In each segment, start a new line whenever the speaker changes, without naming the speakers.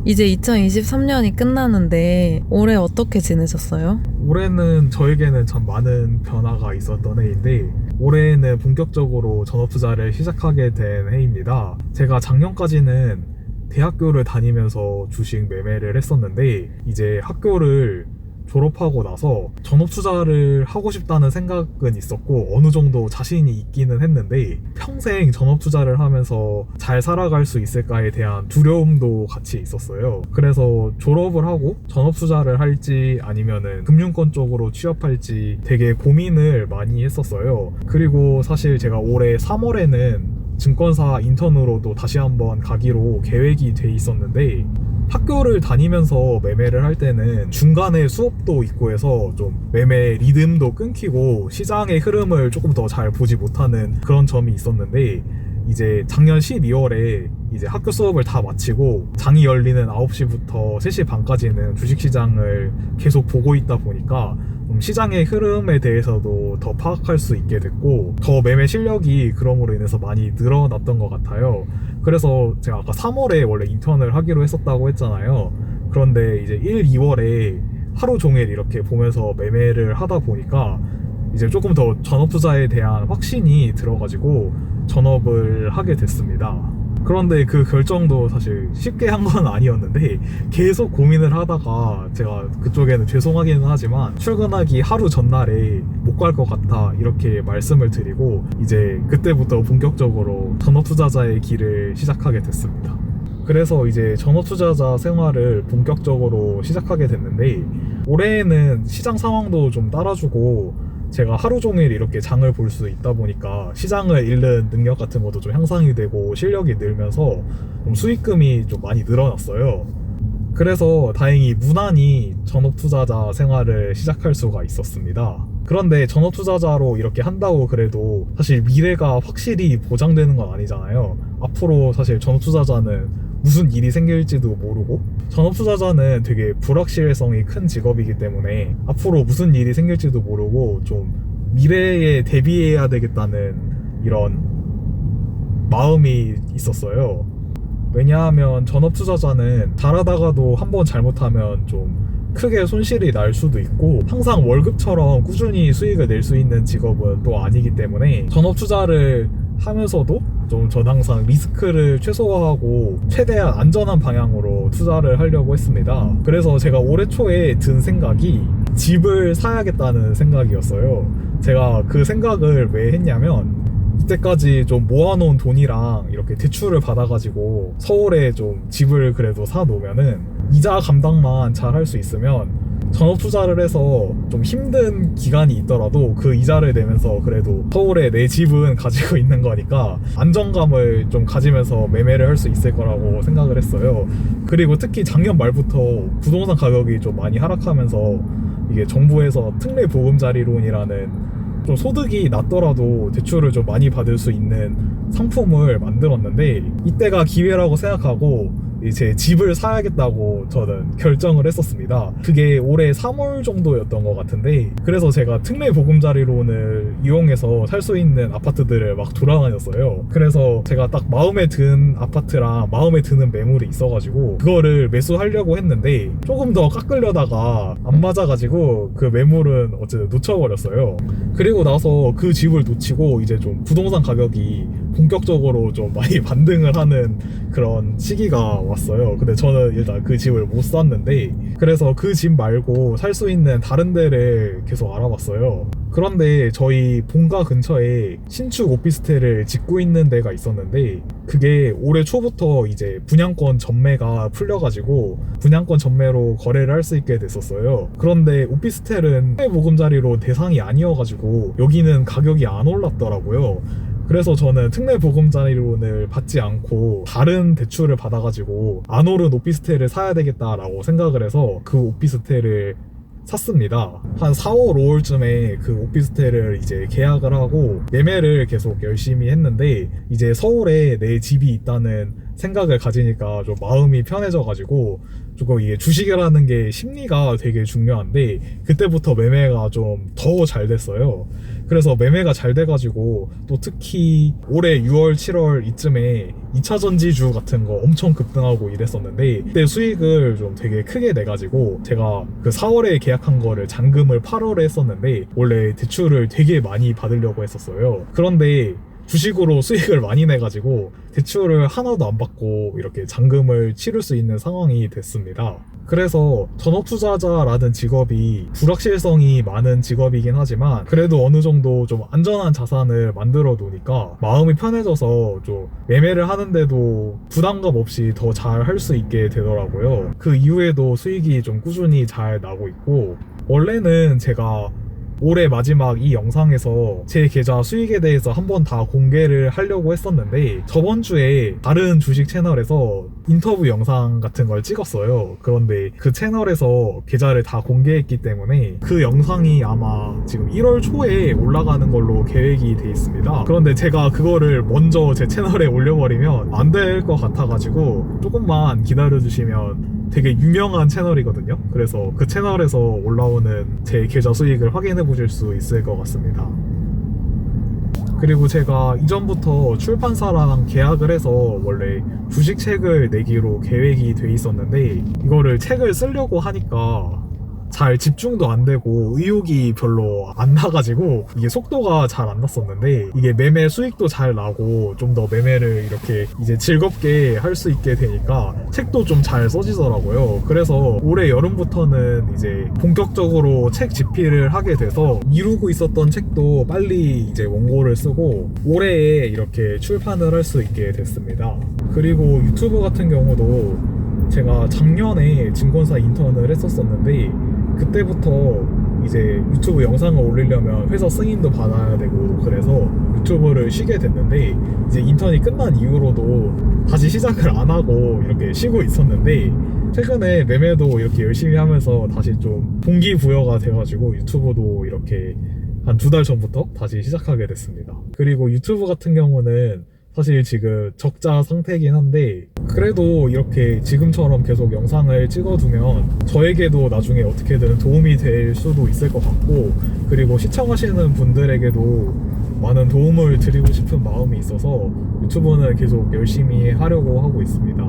이제 2023년이 끝나는데 올해 어떻게 지내셨어요?
올해는 저에게는 참 많은 변화가 있었던 해인데 올해는 본격적으로 전업투자를 시작하게 된 해입니다. 제가 작년까지는 대학교를 다니면서 주식 매매를 했었는데 이제 학교를 졸업하고 나서 전업투자를 하고 싶다는 생각은 있었고 어느 정도 자신이 있기는 했는데 평생 전업투자를 하면서 잘 살아갈 수 있을까에 대한 두려움도 같이 있었어요. 그래서 졸업을 하고 전업투자를 할지 아니면은 금융권 쪽으로 취업할지 되게 고민을 많이 했었어요. 그리고 사실 제가 올해 3월에는 증권사 인턴으로도 다시 한번 가기로 계획이 돼 있었는데 학교를 다니면서 매매를 할 때는 중간에 수업도 있고 해서 좀 매매 리듬도 끊기고 시장의 흐름을 조금 더 잘 보지 못하는 그런 점이 있었는데 이제 작년 12월에 이제 학교 수업을 다 마치고 장이 열리는 9시부터 3시 반까지는 주식시장을 계속 보고 있다 보니까 시장의 흐름에 대해서도 더 파악할 수 있게 됐고 더 매매 실력이 그럼으로 인해서 많이 늘어났던 것 같아요. 그래서 제가 아까 3월에 원래 인턴을 하기로 했었다고 했잖아요. 그런데 이제 1, 2월에 하루 종일 이렇게 보면서 매매를 하다 보니까 이제 조금 더 전업투자에 대한 확신이 들어가지고 전업을 하게 됐습니다. 그런데 그 결정도 사실 쉽게 한 건 아니었는데 계속 고민을 하다가 제가 그쪽에는 죄송하기는 하지만 출근하기 하루 전날에 못 갈 것 같아 이렇게 말씀을 드리고 이제 그때부터 본격적으로 전업투자자의 길을 시작하게 됐습니다. 그래서 이제 전업투자자 생활을 본격적으로 시작하게 됐는데 올해에는 시장 상황도 좀 따라주고 제가 하루 종일 이렇게 장을 볼 수 있다 보니까 시장을 읽는 능력 같은 것도 좀 향상이 되고 실력이 늘면서 좀 수익금이 좀 많이 늘어났어요. 그래서 다행히 무난히 전업투자자 생활을 시작할 수가 있었습니다. 그런데 전업투자자로 이렇게 한다고 그래도 사실 미래가 확실히 보장되는 건 아니잖아요. 앞으로 사실 전업투자자는 무슨 일이 생길지도 모르고 전업투자자는 되게 불확실성이 큰 직업이기 때문에 앞으로 무슨 일이 생길지도 모르고 좀 미래에 대비해야 되겠다는 이런 마음이 있었어요. 왜냐하면 전업투자자는 잘하다가도 한번 잘못하면 좀 크게 손실이 날 수도 있고 항상 월급처럼 꾸준히 수익을 낼 수 있는 직업은 또 아니기 때문에 전업투자를 하면서도 좀 전 항상 리스크를 최소화하고 최대한 안전한 방향으로 투자를 하려고 했습니다. 그래서 제가 올해 초에 든 생각이 집을 사야겠다는 생각이었어요. 제가 그 생각을 왜 했냐면 이때까지 좀 모아놓은 돈이랑 이렇게 대출을 받아가지고 서울에 좀 집을 그래도 사놓으면은 이자 감당만 잘 할 수 있으면 전업투자를 해서 좀 힘든 기간이 있더라도 그 이자를 내면서 그래도 서울에 내 집은 가지고 있는 거니까 안정감을 좀 가지면서 매매를 할 수 있을 거라고 생각을 했어요. 그리고 특히 작년 말부터 부동산 가격이 좀 많이 하락하면서 이게 정부에서 특례 보금자리론이라는 좀 소득이 낮더라도 대출을 좀 많이 받을 수 있는 상품을 만들었는데 이때가 기회라고 생각하고 이제 집을 사야겠다고 저는 결정을 했었습니다. 그게 올해 3월 정도였던 것 같은데 그래서 제가 특례 보금자리론을 이용해서 살 수 있는 아파트들을 막 돌아다녔어요. 그래서 제가 딱 마음에 든 아파트랑 마음에 드는 매물이 있어가지고 그거를 매수하려고 했는데 조금 더 깎으려다가 안 맞아가지고 그 매물은 어쨌든 놓쳐버렸어요. 그리고 나서 그 집을 놓치고 이제 좀 부동산 가격이 본격적으로 좀 많이 반등을 하는 그런 시기가 왔어요. 근데 저는 일단 그 집을 못 샀는데 그래서 그 집 말고 살 수 있는 다른 데를 계속 알아봤어요. 그런데 저희 본가 근처에 신축 오피스텔을 짓고 있는 데가 있었는데 그게 올해 초부터 이제 분양권 전매가 풀려가지고 분양권 전매로 거래를 할 수 있게 됐었어요. 그런데 오피스텔은 보금자리로 대상이 아니어가지고 여기는 가격이 안 올랐더라고요. 그래서 저는 특례 보금자리론을 받지 않고 다른 대출을 받아가지고 안 오른 오피스텔을 사야 되겠다라고 생각을 해서 그 오피스텔을 샀습니다. 한 4월, 5월쯤에 그 오피스텔을 이제 계약을 하고 매매를 계속 열심히 했는데 이제 서울에 내 집이 있다는 생각을 가지니까 좀 마음이 편해져가지고 조금 이게 주식이라는 게 심리가 되게 중요한데 그때부터 매매가 좀 더 잘 됐어요. 그래서 매매가 잘 돼가지고 또 특히 올해 6월, 7월 이쯤에 2차 전지주 같은 거 엄청 급등하고 이랬었는데 그때 수익을 좀 되게 크게 내가지고 제가 그 4월에 계약한 거를 잔금을 8월에 했었는데 원래 대출을 되게 많이 받으려고 했었어요. 그런데 주식으로 수익을 많이 내가지고 대출을 하나도 안 받고 이렇게 잔금을 치를 수 있는 상황이 됐습니다. 그래서 전업투자자라는 직업이 불확실성이 많은 직업이긴 하지만 그래도 어느 정도 좀 안전한 자산을 만들어 놓으니까 마음이 편해져서 좀 매매를 하는데도 부담감 없이 더 잘 할 수 있게 되더라고요. 그 이후에도 수익이 좀 꾸준히 잘 나고 있고 원래는 제가 올해 마지막 이 영상에서 제 계좌 수익에 대해서 한번 다 공개를 하려고 했었는데 저번 주에 다른 주식 채널에서 인터뷰 영상 같은 걸 찍었어요. 그런데 그 채널에서 계좌를 다 공개했기 때문에 그 영상이 아마 지금 1월 초에 올라가는 걸로 계획이 돼 있습니다. 그런데 제가 그거를 먼저 제 채널에 올려버리면 안 될 것 같아가지고 조금만 기다려주시면 되게 유명한 채널이거든요. 그래서 그 채널에서 올라오는 제 계좌 수익을 확인해 보실 수 있을 것 같습니다. 그리고 제가 이전부터 출판사랑 계약을 해서 원래 주식책을 내기로 계획이 돼 있었는데 이거를 책을 쓰려고 하니까 잘 집중도 안 되고 의욕이 별로 안 나가지고 이게 속도가 잘 안 났었는데 이게 매매 수익도 잘 나고 좀 더 매매를 이렇게 이제 즐겁게 할 수 있게 되니까 책도 좀 잘 써지더라고요. 그래서 올해 여름부터는 이제 본격적으로 책 집필을 하게 돼서 미루고 있었던 책도 빨리 이제 원고를 쓰고 올해에 이렇게 출판을 할 수 있게 됐습니다. 그리고 유튜브 같은 경우도 제가 작년에 증권사 인턴을 했었었는데 그때부터 이제 유튜브 영상을 올리려면 회사 승인도 받아야 되고 그래서 유튜브를 쉬게 됐는데 이제 인턴이 끝난 이후로도 다시 시작을 안 하고 이렇게 쉬고 있었는데 최근에 매매도 이렇게 열심히 하면서 다시 좀 동기부여가 돼가지고 유튜브도 이렇게 한 2달 전부터 다시 시작하게 됐습니다. 그리고 유튜브 같은 경우는 사실 지금 적자 상태이긴 한데 그래도 이렇게 지금처럼 계속 영상을 찍어두면 저에게도 나중에 어떻게든 도움이 될 수도 있을 것 같고 그리고 시청하시는 분들에게도 많은 도움을 드리고 싶은 마음이 있어서 유튜브는 계속 열심히 하려고 하고 있습니다.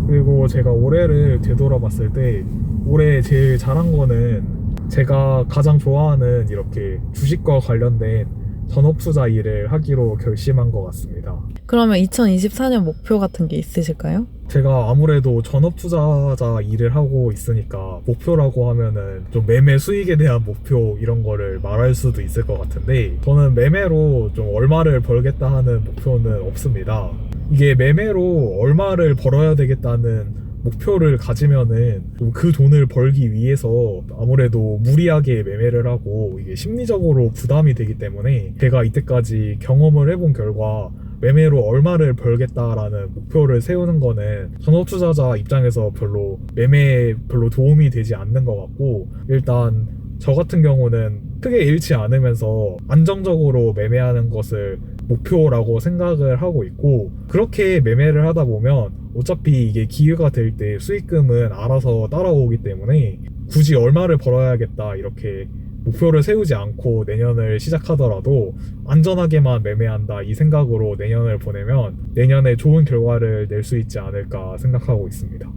그리고 제가 올해를 되돌아봤을 때 올해 제일 잘한 거는 제가 가장 좋아하는 이렇게 주식과 관련된 전업투자 일을 하기로 결심한 것 같습니다.
그러면 2024년 목표 같은 게 있으실까요?
제가 아무래도 전업투자자 일을 하고 있으니까 목표라고 하면은 좀 매매 수익에 대한 목표 이런 거를 말할 수도 있을 것 같은데 저는 매매로 좀 얼마를 벌겠다 하는 목표는 없습니다. 이게 매매로 얼마를 벌어야 되겠다는 목표를 가지면은 그 돈을 벌기 위해서 아무래도 무리하게 매매를 하고 이게 심리적으로 부담이 되기 때문에 제가 이때까지 경험을 해본 결과 매매로 얼마를 벌겠다라는 목표를 세우는 거는 전업투자자 입장에서 별로 매매에 별로 도움이 되지 않는 것 같고 일단 저 같은 경우는 크게 잃지 않으면서 안정적으로 매매하는 것을 목표라고 생각을 하고 있고 그렇게 매매를 하다 보면 어차피 이게 기회가 될 때 수익금은 알아서 따라오기 때문에 굳이 얼마를 벌어야겠다 이렇게 목표를 세우지 않고 내년을 시작하더라도 안전하게만 매매한다 이 생각으로 내년을 보내면 내년에 좋은 결과를 낼 수 있지 않을까 생각하고 있습니다.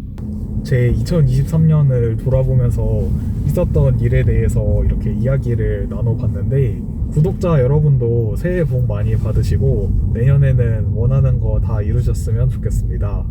제 2023년을 돌아보면서 있었던 일에 대해서 이렇게 이야기를 나눠봤는데 구독자 여러분도 새해 복 많이 받으시고 내년에는 원하는 거 다 이루셨으면 좋겠습니다.